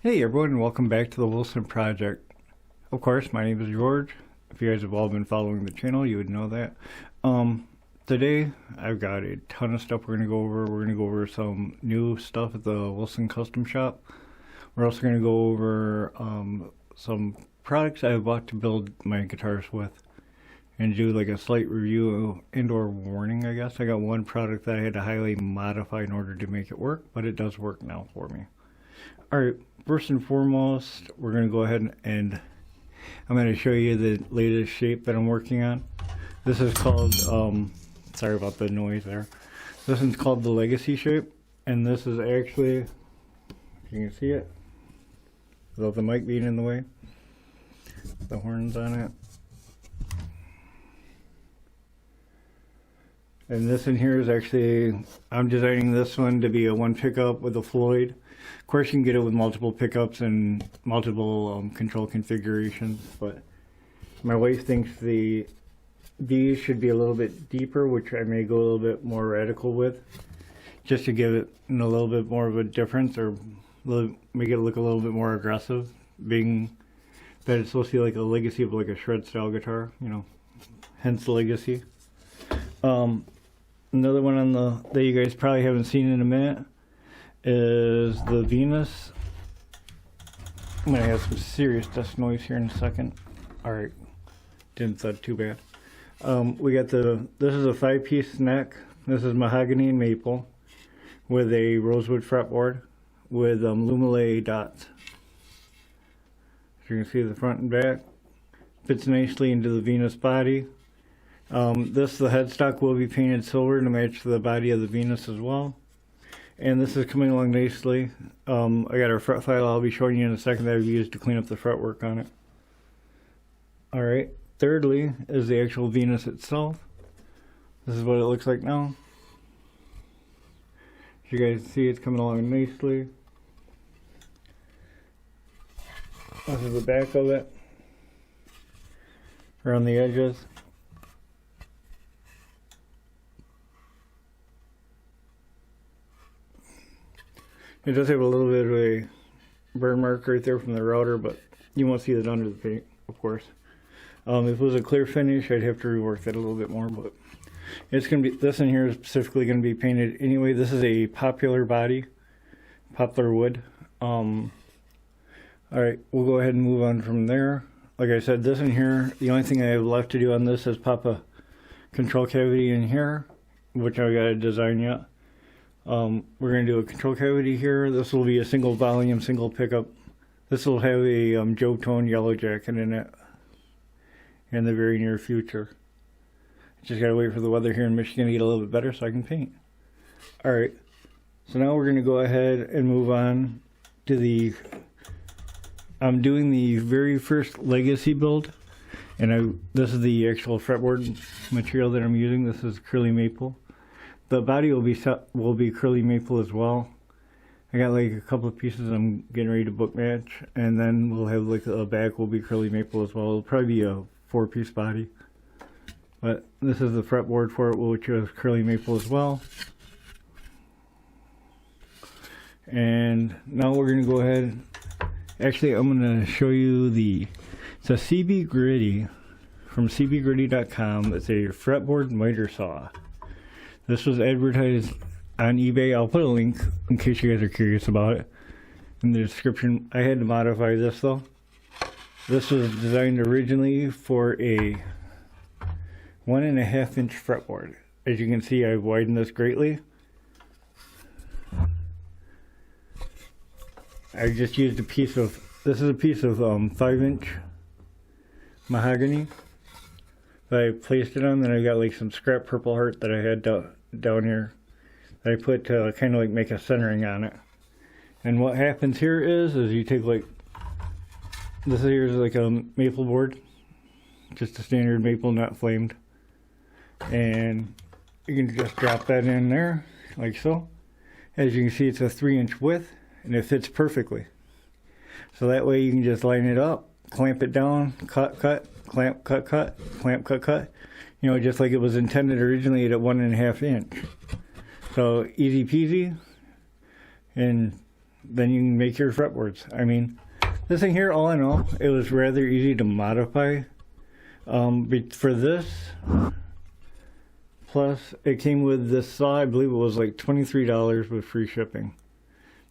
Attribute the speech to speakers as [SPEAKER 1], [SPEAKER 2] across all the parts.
[SPEAKER 1] Hey everyone, and welcome back to the Wilson Project. Of course, my name is George. If you guys have all been following the channel, you would know that. Today, I've got a ton of stuff we're going to go over. We're going to go over some new stuff at the Wilson Custom Shop. We're also going to go over some products I bought to build my guitars with, and do like a slight review and/or warning, I guess. I got one product that I had to highly modify in order to make it work, but it does work now for me. Alright, first and foremost, we're going to go ahead and I'm going to show you the latest shape that I'm working on. This is called, sorry about the noise there. This one's called the Legacy shape, and this is actually, if you can see it, without the mic being in the way, the horns on it. And this in here is actually, I'm designing this one to be a one pickup with a Floyd. Of course, you can get it with multiple pickups and multiple control configurations, but my wife thinks these should be a little bit deeper, which I may go a little bit more radical with, just to give it a little bit more of a difference, or make it look a little bit more aggressive, being that it's supposed to be like a legacy of like a shred style guitar, you know, hence Legacy. Another one on that you guys probably haven't seen in a minute is the Venus. I'm gonna have some serious dust noise here in a second. Alright, didn't thud too bad. We got this is a 5-piece neck. This is mahogany and maple with a rosewood fretboard with lumile dots. As you can see, the front and back fits nicely into the Venus body. The headstock will be painted silver to match the body of the Venus as well. And this is coming along nicely. I got a fret file I'll be showing you in a second that I've used to clean up the fretwork on it. Alright, thirdly is the actual Venus itself. This is what it looks like now. As you guys see, it's coming along nicely. This is the back of it, around the edges. It does have a little bit of a burn mark right there from the router, but you won't see that under the paint, of course. If it was a clear finish, I'd have to rework that a little bit more, but it's going to be, this in here is specifically going to be painted anyway. This is a poplar body, poplar wood. Alright, we'll go ahead and move on from there. Like I said, this in here, the only thing I have left to do on this is pop a control cavity in here, which I've got to design yet. We're going to do a control cavity here. This will be a single volume, single pickup. This will have a Joe Tone yellow jacket in it in the very near future. Just got to wait for the weather here in Michigan to get a little bit better so I can paint. Alright, so now we're going to go ahead and move on to I'm doing the very first Legacy build, and this is the actual fretboard material that I'm using. This is curly maple. The body will be curly maple as well. I got like a couple of pieces I'm getting ready to book match, and then we'll have like the back will be curly maple as well. It'll probably be a 4-piece body, but this is the fretboard for it, which is curly maple as well. And now we're going to go ahead. Actually, I'm going to show you it's a CB Gritty from cbgritty.com. It's a fretboard miter saw. This was advertised on eBay. I'll put a link in case you guys are curious about it in the description. I had to modify this though. This was designed originally for a 1.5-inch fretboard. As you can see, I've widened this greatly. I just used this is a piece of 5-inch mahogany that I placed it on. Then I got like some scrap Purple Heart that I had down here that I put to kind of like make a centering on it. And what happens here is you take like, this here is like a maple board, just a standard maple, not flamed, and you can just drop that in there like so. As you can see, it's a 3-inch width and it fits perfectly. So that way you can just line it up, clamp it down, cut, clamp, cut, clamp, cut. You know, just like it was intended originally at a 1.5 inch. So easy peasy. And then you can make your fretboards. I mean, this thing here, all in all, it was rather easy to modify. For this, plus it came with this saw. I believe it was like $23 with free shipping.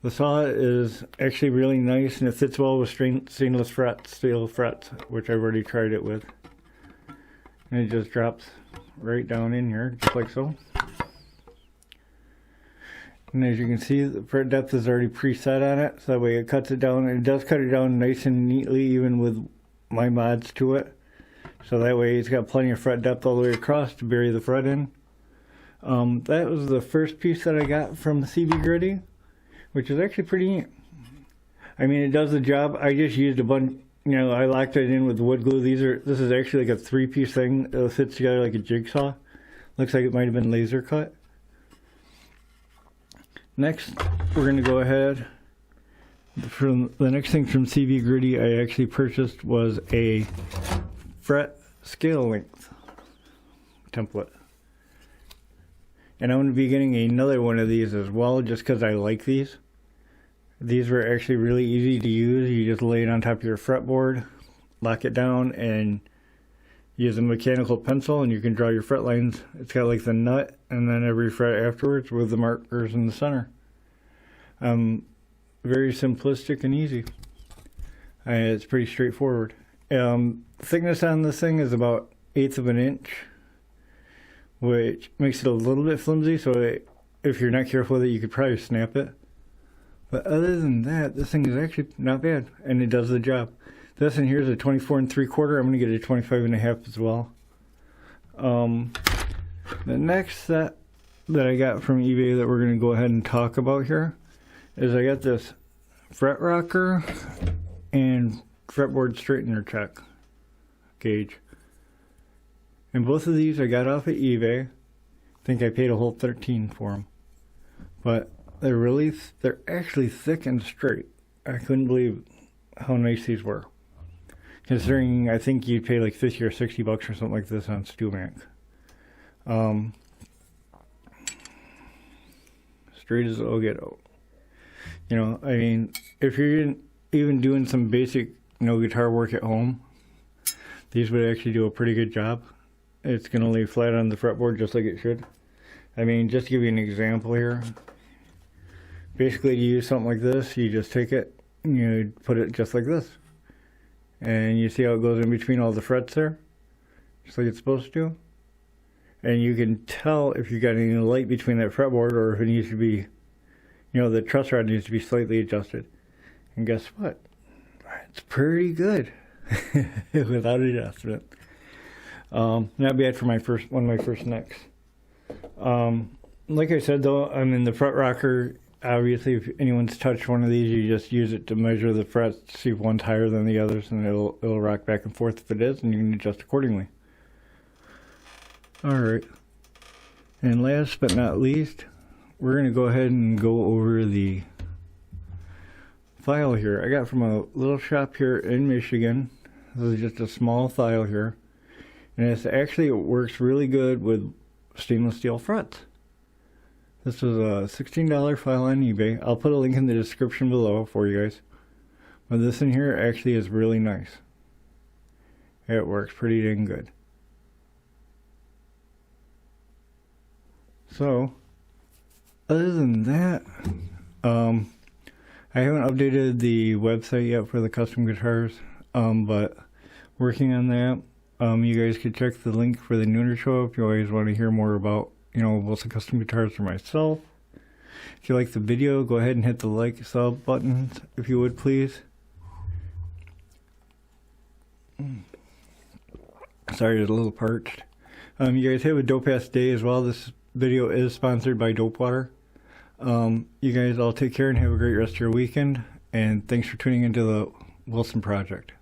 [SPEAKER 1] The saw is actually really nice, and it fits well with stainless steel frets, which I've already tried it with. And it just drops right down in here, just like so. And as you can see, the fret depth is already preset on it, so that way it cuts it down. And it does cut it down nice and neatly, even with my mods to it. So that way it's got plenty of fret depth all the way across to bury the fret in. That was the first piece that I got from CB Gritty, which is actually pretty neat. I mean, it does the job. I just used a bunch, you know, I locked it in with wood glue. This is actually like a 3-piece thing. It fits together like a jigsaw. Looks like it might have been laser cut. Next, we're going to go ahead. From the next thing from CB Gritty I actually purchased was a fret scale length template. And I'm going to be getting another one of these as well, just because I like these. These were actually really easy to use. You just lay it on top of your fretboard, lock it down, and use a mechanical pencil, and you can draw your fret lines. It's got like the nut, and then every fret afterwards with the markers in the center. Very simplistic and easy. It's pretty straightforward. Thickness on this thing is about 1/8 of an inch, which makes it a little bit flimsy, so if you're not careful with it, you could probably snap it. But other than that, this thing is actually not bad, and it does the job. This in here is a 24 3/4. I'm going to get a 25 1/2 as well. The next set that I got from eBay that we're going to go ahead and talk about here is I got this fret rocker and fretboard straightener check gauge. And both of these I got off of eBay. I think I paid a whole $13 for them. But they're actually thick and straight. I couldn't believe how nice these were. Considering I think you'd pay like 50 or 60 bucks or something like this on StewMac. Straight as it'll get out. You know, I mean, if you're even doing some basic, you know, guitar work at home, these would actually do a pretty good job. It's going to lay flat on the fretboard just like it should. I mean, just to give you an example here, basically to use something like this, you just take it, you put it just like this. And you see how it goes in between all the frets there? Just like it's supposed to. And you can tell if you got any light between that fretboard, or if it needs to be, you know, the truss rod needs to be slightly adjusted. And guess what? It's pretty good. Without adjustment. Not bad for one of my first necks. Like I said though, I mean the fret rocker, obviously if anyone's touched one of these, you just use it to measure the frets, see if one's higher than the others, and it'll rock back and forth if it is, and you can adjust accordingly. Alright, and last but not least, we're going to go ahead and go over the file here. I got from a little shop here in Michigan. This is just a small file here, and it works really good with stainless steel frets. This was a $16 file on eBay. I'll put a link in the description below for you guys. But this in here actually is really nice. It works pretty dang good. So, other than that, I haven't updated the website yet for the custom guitars, but working on that. You guys can check the link for the Nooner Show if you always want to hear more about, you know, both the custom guitars for myself. If you like the video, go ahead and hit the like, sub buttons, if you would please. Sorry, it's a little parched. You guys have a dope-ass day as well. This video is sponsored by Dope Water. You guys all take care and have a great rest of your weekend. And thanks for tuning into the Wilson Project.